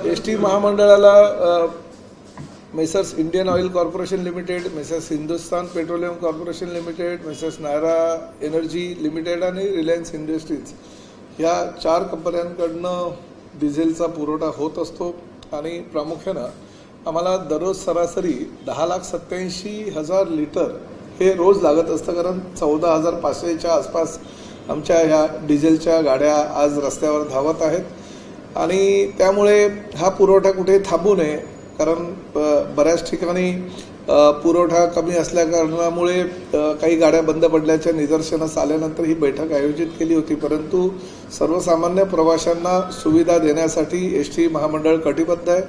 ST महामंडळाला messrs Indian oil corporation limited, messrs Hindustan petroleum corporation limited, messrs Nayara energy limited आणि Reliance industries ह्या 4 कंपन्यांकडनं डिझेलचा पुरवठा होत असतो आणि प्रामुख्यानं आम्हाला दररोज सरासरी 10,87,000 लिटर हे रोज लागत असतं, कारण 14,500च्या आसपास आमच्या ह्या डिझेलच्या गाड्या आज रस्त्यावर धावत आहेत आणि त्यामुळे हा पुरवठा कुठे थांबू नये, कारण बऱ्याच ठिकाणी पुरवठा कमी असल्या कारणामुळे काही गाड्या बंद पडल्याच्या निदर्शनास आल्यानंतर ही बैठक आयोजित केली होती, परंतु सर्वसामान्य प्रवाशांना सुविधा देण्यासाठी एसटी महामंडळ कटिबद्ध आहे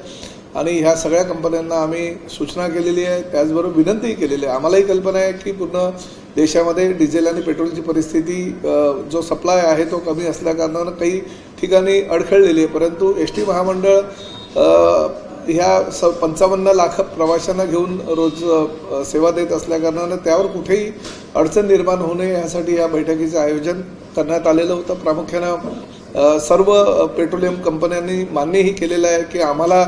आणि ह्या सगळ्या कंपन्यांना आम्ही सूचना केलेली आहे, त्याचबरोबर विनंतीही केलेली आहे। आम्हालाही कल्पना आहे की पूर्ण देशामध्ये डिझेल आणि पेट्रोलची परिस्थिती जो सप्लाय आहे तो कमी असल्या कारणानं काही ठिकाणी अडखळलेली आहे, परंतु एसटी महामंडळ ह्या 55 लाख प्रवाशांना घेऊन रोज सेवा देत असल्या कारणानं त्यावर कुठेही अडचण निर्माण होऊ नये यासाठी या बैठकीचं आयोजन करण्यात आलेलं होतं। प्रामुख्यानं सर्व पेट्रोलियम कंपन्यांनी मान्यही केलेलं आहे की आम्हाला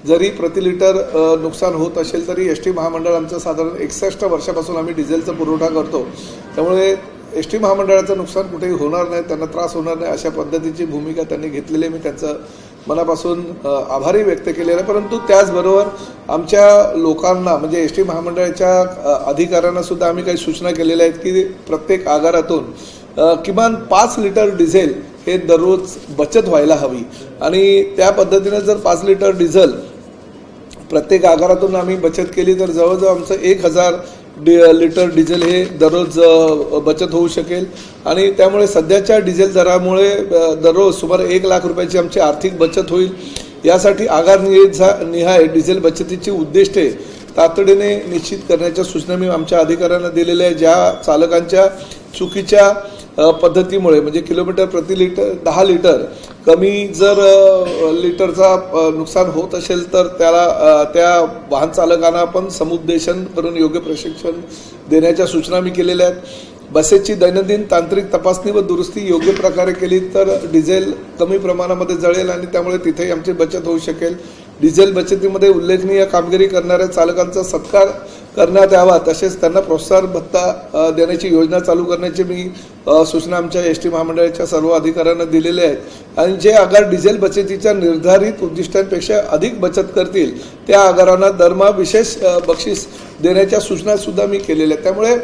जरी प्रति लिटर नुकसान होत असेल तरी एसटी महामंडळ आमचं साधारण 61 वर्षापासून आम्ही डिझेलचा पुरवठा करतो, त्यामुळे एसटी महामंडळाचं नुकसान कुठेही होणार नाही, त्यांना त्रास होणार नाही अशा पद्धतीची भूमिका त्यांनी घेतलेली आहे। मी त्यांचं मनापासून आभारही व्यक्त केलेलं आहे, परंतु त्याचबरोबर आमच्या लोकांना म्हणजे एसटी महामंडळाच्या अधिकाऱ्यांना सुद्धा आम्ही काही सूचना केलेल्या आहेत की प्रत्येक आगारातून किमान 5 लिटर डिझेल हे दररोज बचत व्हायला हवी आणि त्या पद्धतीने जर 5 लिटर डिझेल प्रत्येक आगारातून आम्ही बचत केली तर जवळजवळ आमचं 1000 लिटर डिझेल हे दररोज बचत होऊ शकेल आणि त्यामुळे सध्याच्या डिझेल दरामुळे दररोज सुमारे 1 लाख रुपयाची आमची आर्थिक बचत होईल। यासाठी आगारनिहाय डिझेल बचतीची उद्दिष्टे तातडीने निश्चित करण्याच्या सूचना मी आमच्या अधिकाऱ्यांना दिलेल्या आहे। ज्या चालकांच्या चुकीच्या पद्धतीमुळे म्हणजे किलोमीटर प्रति लिटर 10 लिटर कमी जर लिटरचा नुकसान होत असेल तर त्या वाहन चालकांना आपण समुपदेशन करून योग्य प्रशिक्षण देण्याच्या सूचना मी केलेल्या आहेत। बसेसची दैनंदिन तांत्रिक तपासणी व दुरुस्ती योग्य प्रकारे केली तर डिझेल कमी प्रमाणामध्ये जळेल आणि त्यामुळे तिथेही आमची बचत होऊ शकेल। डिझेल बचतीमध्ये उल्लेखनीय कामगिरी करणाऱ्या चालकांचा सत्कार करण्यात यावा, तसेच त्यांना प्रोत्साहन भत्ता देण्याची योजना चालू करण्याची मी सूचना आमच्या एसटी महामंडळाच्या सर्व अधिकाऱ्यांना दिलेल्या आहेत आणि जे आगार डिझेल बचतीच्या निर्धारित उद्दिष्टांपेक्षा अधिक बचत करतील त्या आगारांना दरमहा विशेष बक्षीस देण्याच्या सूचना सुद्धा मी केलेल्या आहेत। त्यामुळे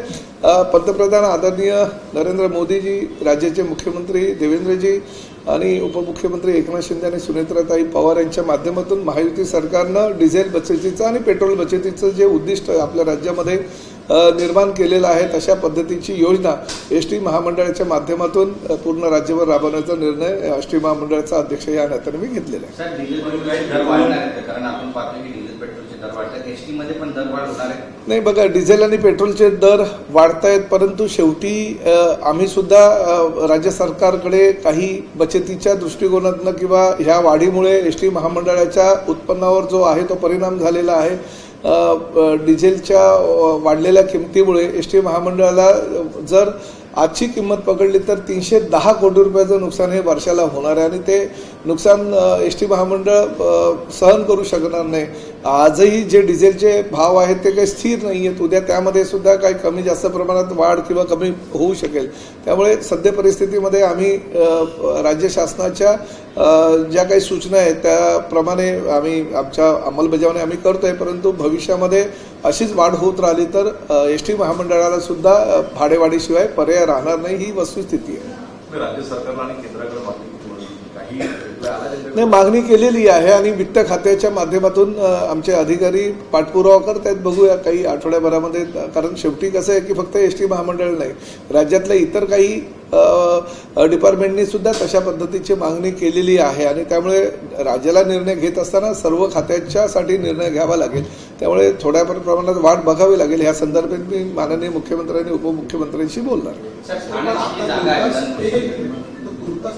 पंतप्रधान आदरणीय नरेंद्र मोदीजी, राज्याचे मुख्यमंत्री देवेंद्रजी आणि उपमुख्यमंत्री एकनाथ शिंदे आणि सुनेत्राताई पवार यांच्या माध्यमातून महायुती सरकारनं डिझेल बचतीचं आणि पेट्रोल बचतीचं जे उद्दिष्ट आपल्या राज्यामध्ये निर्माण केलेलं आहे तशा पद्धतीची योजना एसटी महामंडळाच्या माध्यमातून पूर्ण राज्यभर राबवण्याचा निर्णय एसटी महामंडळाचा अध्यक्ष या नात्याने मी घेतलेला आहे। नाही बघा, डिझेल आणि पेट्रोलचे दर वाढत आहेत, परंतु शेवटी आम्ही सुद्धा राज्य सरकारकडे काही बचतीच्या दृष्टिकोनातनं किंवा ह्या वाढीमुळे एसटी महामंडळाच्या उत्पन्नावर जो आहे तो परिणाम झालेला आहे। डिझेलच्या वाढलेल्या किमतीमुळे एसटी महामंडळाला जर आजची किंमत पकडली तर 310 कोटी रुपयाचं नुकसान हे वर्षाला होणार आहे आणि ते नुकसान एसटी महामंडळ सहन करू शकणार नाही। आजही जे डिझेलचे भाव आहेत ते काही स्थिर नाही आहेत, उद्या त्यामध्ये सुद्धा काही कमी जास्त प्रमाणात वाढ किंवा कमी होऊ शकेल। त्यामुळे सध्या परिस्थितीमध्ये आम्ही राज्य शासनाच्या ज्या काही सूचना आहेत त्याप्रमाणे आम्ही आमच्या अंमलबजावणी आम्ही करतोय, परंतु भविष्यामध्ये अशीच वाढ होत राहिली तर एसटी महामंडळाला सुद्धा भाडेवाढीशिवाय पर्याय राहणार नाही, ही वस्तुस्थिती आहे। राज्य सरकारला आणि केंद्राकडे मागणी केलेली आहे आणि वित्त खात्याच्या माध्यमातून आमचे अधिकारी पाठपुरावा करत आहेत, बघूया काही आठवड्याभरामध्ये, कारण शेवटी कसं आहे की फक्त एसटी महामंडळ नाही, राज्यातल्या इतर काही डिपार्टमेंटनी सुद्धा तशा पद्धतीची मागणी केलेली आहे आणि त्यामुळे राज्याला निर्णय घेत असताना सर्व खात्याच्यासाठी निर्णय घ्यावा लागेल, त्यामुळे थोड्या प्रमाणात वाढ बघावी लागेल। ह्या संदर्भात मी माननीय मुख्यमंत्री आणि उपमुख्यमंत्र्यांशी बोलणार।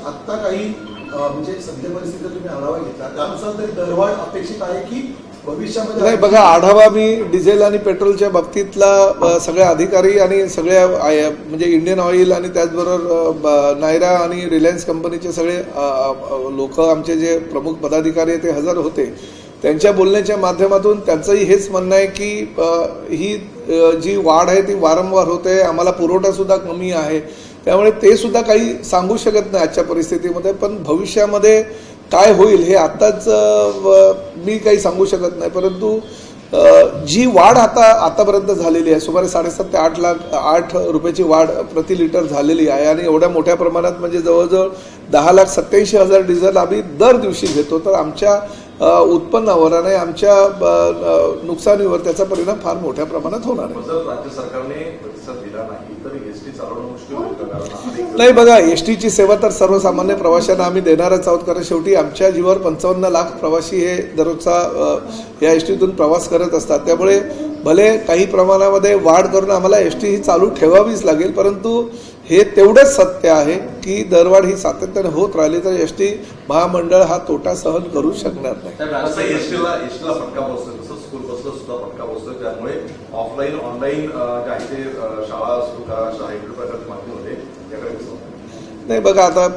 आता काही म्हणजे सध्या परिस्थिती तुम्ही आढावा घेतला त्यानुसार तरी दरवाढ अपेक्षित आहे की भविष्यामध्ये नाही बघा, आढावा मी डिझेल आणि पेट्रोलच्या बाबतीतला सगळे अधिकारी आणि सगळ्या म्हणजे इंडियन ऑइल आणि त्याचबरोबर नायरा आणि रिलायन्स कंपनीचे सगळे लोक, आमचे जे प्रमुख पदाधिकारी ते हजर होते. त्यांच्या बोलण्याच्या माध्यमातून त्यांचंही हेच म्हणणं आहे की ही जी वाढ आहे ती वारंवार होते, आम्हाला पुरवठासुद्धा कमी आहे. त्यामुळे ते सुद्धा काही सांगू शकत नाही आजच्या परिस्थितीमध्ये. पण भविष्यामध्ये काय होईल हे आत्ताच मी काही सांगू शकत नाही. परंतु जी वाढ आतापर्यंत झालेली आहे, सुमारे 7.5 ते 8 रुपयाची वाढ प्रति लिटर झालेली आहे. आणि एवढ्या मोठ्या प्रमाणात म्हणजे जवळजवळ 10,87,000 डिझेल आम्ही दर दिवशी घेतो. तर आमच्या उत्पन्नावर आणि आमच्या नुकसानीवर त्याचा परिणाम फार मोठ्या प्रमाणात होणार आहे. जर राज्य सरकारने प्रतिसाद दिला नाही तर एसटी चालवणं मुश्किल होईल. नाही बघा, एसटीची सेवा तर सर्वसामान्य प्रवाशांना आम्ही देणारच आहोत. कारण शेवटी आमच्या जीवावर 55 लाख प्रवासी हे दररोजचा या एसटीतून प्रवास करत असतात. त्यामुळे भले काही प्रमाणामध्ये वाढ करून आम्हाला एसटी ही चालू ठेवावीच लागेल. परंतु हे तेवढंच सत्य आहे की दरवाढ ही सातत्याने होत राहिली तर एसटी महामंडळ हा तोटा सहन करू शकणार नाही. एसटीला फटका बसतोय, तसं स्कूल बसला सुद्धा फटका बसतोय. त्यामुळे ऑफलाईन ऑनलाईन जे आहे ते शाळा सुरू करा, हायब्रिड प्रकारच्या माध्यमामध्ये याकडे नाही बघा, आता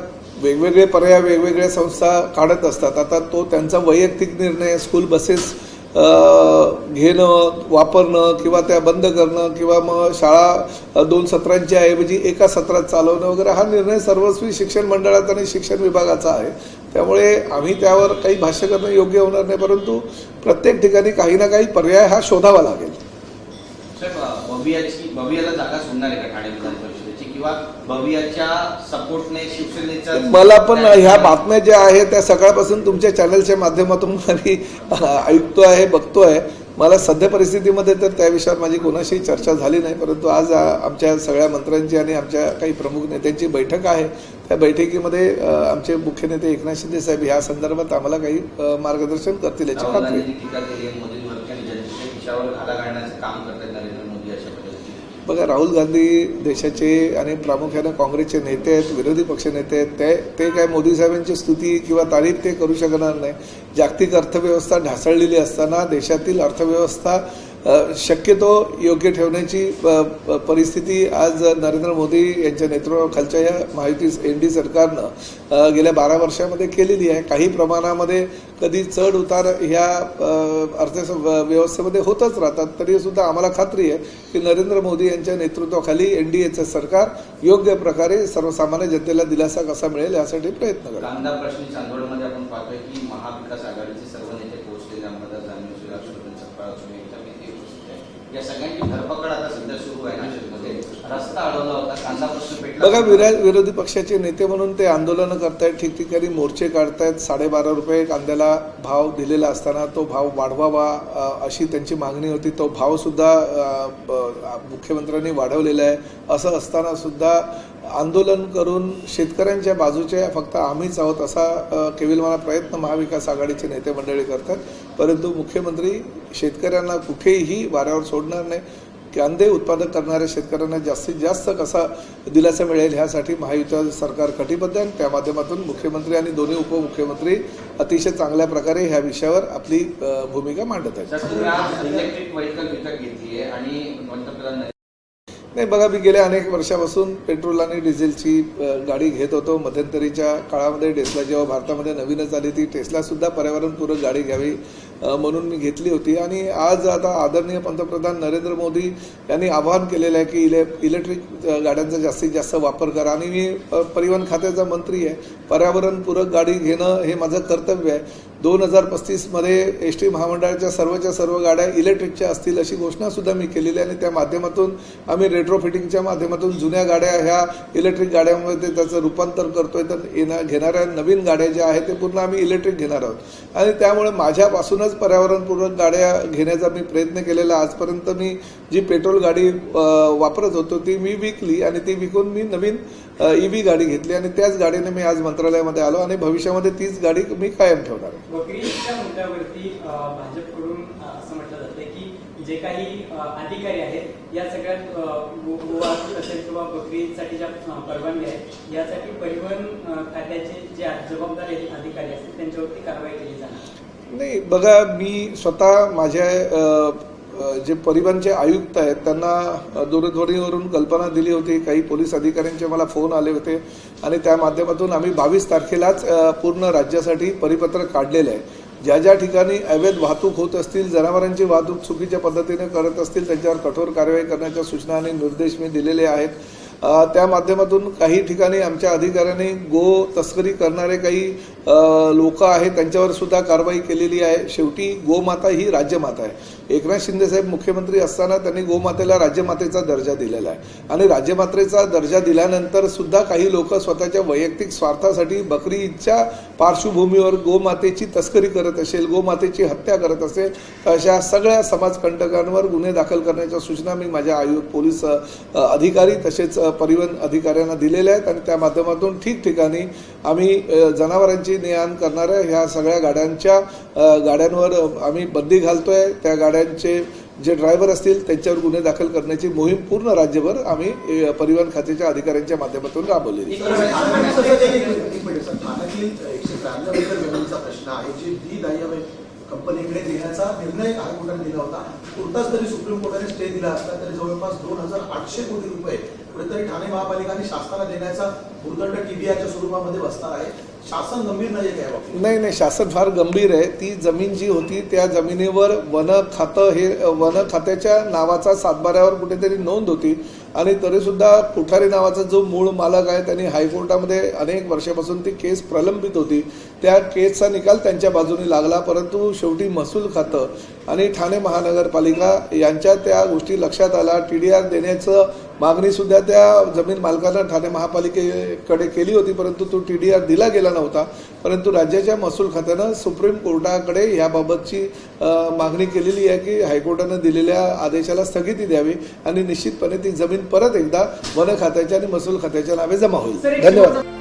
वेगवेगळे पर्याय वेगवेगळ्या संस्था काढत असतात. आता तो त्यांचा वैयक्तिक निर्णय. स्कूल बसेस घेणं, वापरणं किंवा त्या बंद करणं किंवा मग शाळा 2 सत्रांच्या ऐवजी एका सत्रात चालवणं वगैरे हा निर्णय सर्वस्वी शिक्षण मंडळाचा आणि शिक्षण विभागाचा आहे. त्यामुळे आम्ही त्यावर काही भाष्य करणं योग्य होणार नाही. परंतु प्रत्येक ठिकाणी काही ना काही पर्याय हा शोधावा लागेल. भवियाला जागा सोडणार आहे का ठाणे विधान परिषदेची, किंवा भवियाच्या सपोर्टने शिवसेनेचा? मला पण ह्या बातम्या ज्या आहेत त्या सकाळपासून तुमच्या चॅनलच्या माध्यमातून मी ऐकतोय, बघतोय. मला सध्या परिस्थितीमध्ये तर त्या विषयावर माझी कोणाशीही चर्चा झाली नाही. परंतु आज आमच्या सगळ्या मंत्र्यांची आणि आमच्या काही प्रमुख नेत्यांची बैठक आहे. त्या बैठकीमध्ये आमचे मुख्य नेते एकनाथ शिंदे साहेब या संदर्भात आम्हाला काही मार्गदर्शन करतील याची खात्री आहे. बघा, राहुल गांधी देशाचे आणि प्रामुख्याने काँग्रेसचे नेते आहेत, विरोधी पक्ष नेते आहेत. ते काय मोदी साहेबांची स्तुती किंवा तारीफ ते करू शकणार नाही. जागतिक अर्थव्यवस्था ढासळलेली असताना देशातील अर्थव्यवस्था शक्यतो योग्य ठेवण्याची परिस्थिती आज नरेंद्र मोदी यांच्या नेतृत्वाखालच्या या महायुती एनडी सरकारनं गेल्या 12 वर्षामध्ये केलेली आहे. काही प्रमाणामध्ये कधी चढ उतार ह्या अर्थव्यवस्थेमध्ये होतच राहतात. तरी सुद्धा आम्हाला खात्री आहे की नरेंद्र मोदी यांच्या नेतृत्वाखाली एनडीएचं सरकार योग्य प्रकारे सर्वसामान्य जनतेला दिलासा कसा मिळेल यासाठी प्रयत्न करेल. कांदा प्रश्नी चांदवडमध्ये आपण पाहतोय की महाविकास आघाडीचे सर्व नेते पोहोचलेले, अंबादास दानवे, राष्ट्रपती सत्ता या सगळ्यांची धरपकड आता सध्या सुरू आहे नाशिकमध्ये. रस्ता अडवला होता, कांदा प्रश्न पेटला. बघा, विरोधी पक्षाचे नेते म्हणून ते आंदोलनं करतायत, ठिकठिकाणी मोर्चे काढतायत. 12.5 रुपये कांद्याला भाव दिलेला असताना तो भाव वाढवावा अशी त्यांची मागणी होती. तो भाव सुद्धा मुख्यमंत्र्यांनी वाढवलेला आहे. असं असताना सुद्धा आंदोलन करून शेतकऱ्यांच्या बाजूचे फक्त आम्हीच आहोत असा केविलवाणा प्रयत्न महाविकास आघाडीचे नेते मंडळी करतात. परंतु मुख्यमंत्री शेतकऱ्यांना कुठेही वाऱ्यावर सोडणार नाही. कांदे उत्पादक करणाऱ्या शेतकऱ्यांना जास्तीत जास्त कसा दिलासा मिळेल ह्यासाठी महायुती सरकार कटिबद्ध आहे. त्या माध्यमातून मुख्यमंत्री आणि दोन्ही उपमुख्यमंत्री अतिशय चांगल्या प्रकारे ह्या विषयावर आपली भूमिका मांडत आहेत. इलेक्ट्रिक व्हेकल विकत घेतली आहे आणि पंतप्रधान नाही बघा, मी गेल्या अनेक वर्षापासून पेट्रोल आणि डिझेलची गाडी घेत होतो. मध्यंतरीच्या काळामध्ये टेस्ला जेव्हा भारतामध्ये नवीनच आली ती टेस्लासुद्धा पर्यावरणपूरक गाडी घ्यावी म्हणून मी घेतली होती. आणि आज आता आदरणीय पंतप्रधान नरेंद्र मोदी यांनी आवाहन केलेलं आहे की इलेक्ट्रिक गाड्यांचा जास्तीत जास्त वापर करा. आणि मी परिवहन खात्याचा मंत्री आहे. पर्यावरणपूरक गाडी घेणं हे माझं कर्तव्य आहे. 2035मध्ये एस टी महामंडळाच्या सर्व गाड्या इलेक्ट्रिकच्या असतील अशी घोषणासुद्धा मी केलेली आहे. आणि त्या माध्यमातून आम्ही रेट्रोफिटिंगच्या माध्यमातून जुन्या गाड्या ह्या इलेक्ट्रिक गाड्यांमध्ये त्याचं रूपांतर करतोय. तर घेणाऱ्या नवीन गाड्या ज्या आहेत ते पूर्ण आम्ही इलेक्ट्रिक घेणार आहोत. आणि त्यामुळे माझ्यापासूनच पर्यावरणपूरक गाड्या घेण्याचा मी प्रयत्न केलेला. आजपर्यंत मी जी पेट्रोल गाडी वापरत होतो ती मी विकली आणि ती विकून मी नवीन EV गाडी घेतली आणि त्याच गाडीने मी आज मंत्रालयामध्ये आलो आणि भविष्यामध्ये तीच गाडी मी कायम ठेवणार आहे. बकरीच्या मुद्द्यावरती भाजपकडून असं म्हटलं जातं की जे काही अधिकारी आहेत या सगळ्यात वाहतूक असेल किंवा बकरीसाठी ज्या परवानगी आहेत यासाठी परिवहन खात्याचे जे जबाबदार अधिकारी असतील त्यांच्यावरती कारवाई केली जाणार. नाही बघा, मी स्वतः माझ्या जे परिवहनचे आयुक्त आहेत त्यांना दूरध्वनीवरून कल्पना दिली होती. काही पोलीस अधिकाऱ्यांचे मला फोन आले होते आणि त्या माध्यमातून आम्ही 22 तारखेलाच पूर्ण राज्यासाठी परिपत्रक काढलेलं आहे. ज्या ज्या ठिकाणी अवैध वाहतूक होत असतील, जनावरांची वाहतूक चुकीच्या पद्धतीने करत असतील, त्यांच्यावर कठोर कारवाई करण्याच्या सूचना आणि निर्देश मी दिलेले आहेत. त्या माध्यमातून काही ठिकाणी आमच्या अधिकाऱ्यांनी गो तस्करी करणारे काही लोक आहेत त्यांच्यावर सुद्धा कारवाई केलेली आहे. शेवटी गोमाता ही राज्यमाता आहे. एकनाथ शिंदे साहेब मुख्यमंत्री असताना त्यांनी गोमातेला राज्यमातेचा दर्जा दिलेला आहे आणि राज्यमातेचा दर्जा दिल्यानंतर सुद्धा काही लोक स्वतःच्या वैयक्तिक स्वार्थासाठी बकरी ईदच्या पार्श्वभूमीवर गोमातेची तस्करी करत असेल, गोमातेची हत्या करत असेल, अशा सगळ्या समाजकंटकांवर गुन्हे दाखल करण्याच्या सूचना मी माझ्या पोलीस अधिकारी तसेच परिवहन अधिकाऱ्यांना दिलेल्या आहेत आणि त्या माध्यमातून ठिकठिकाणी आम्ही जनावरांची ने-आण करणाऱ्या ह्या सगळ्या गाड्यांवर आम्ही बंदी घालतोय. त्या गाड्यांचे जे ड्रायव्हर असतील त्यांच्यावर गुन्हे दाखल करण्याची मोहीम पूर्ण राज्यभर आम्ही परिवहन खात्याच्या अधिकाऱ्यांच्या माध्यमातून राबवलेली. प्रश्न आहे जी कंपनीकडे देण्याचा निर्णय हायकोर्टाने दिला होता. तुर्तास जरी सुप्रीम कोर्टाने स्टे दिला असता तरी जवळपास 2,800 कोटी रुपये कुठेतरी ठाणे महापालिका आणि शासनाला देण्याचा भूर्दंड TDRच्या स्वरूपामध्ये बसणार आहे. शासन गंभीर नाही आहे काय? नाही, शासन फार गंभीर आहे. ती जमीन जी होती त्या जमिनीवर वन खात्याच्या नावाचा सातबाऱ्यावर कुठेतरी नोंद होती आणि तरीसुद्धा कोठारे नावाचा जो मूळ मालक आहे त्यांनी हायकोर्टामध्ये अनेक वर्षापासून ती केस प्रलंबित होती. त्या केसचा निकाल त्यांच्या बाजूने लागला, परंतु शेवटी महसूल खातं आणि ठाणे महानगरपालिका यांच्या त्या गोष्टी लक्षात आला. TDR देण्याचं मागणीसुद्धा त्या जमीन मालकानं ठाणे महापालिकेकडे केली होती, परंतु तो TDR दिला गेला नव्हता. परंतु राज्याच्या महसूल खात्यानं सुप्रीम कोर्टाकडे याबाबतची मागणी केलेली आहे की हायकोर्टानं दिलेल्या आदेशाला स्थगिती द्यावी आणि निश्चितपणे ती जमीन परत एकदा वन खात्याच्या आणि महसूल खात्याच्या नावे जमा होईल. धन्यवाद.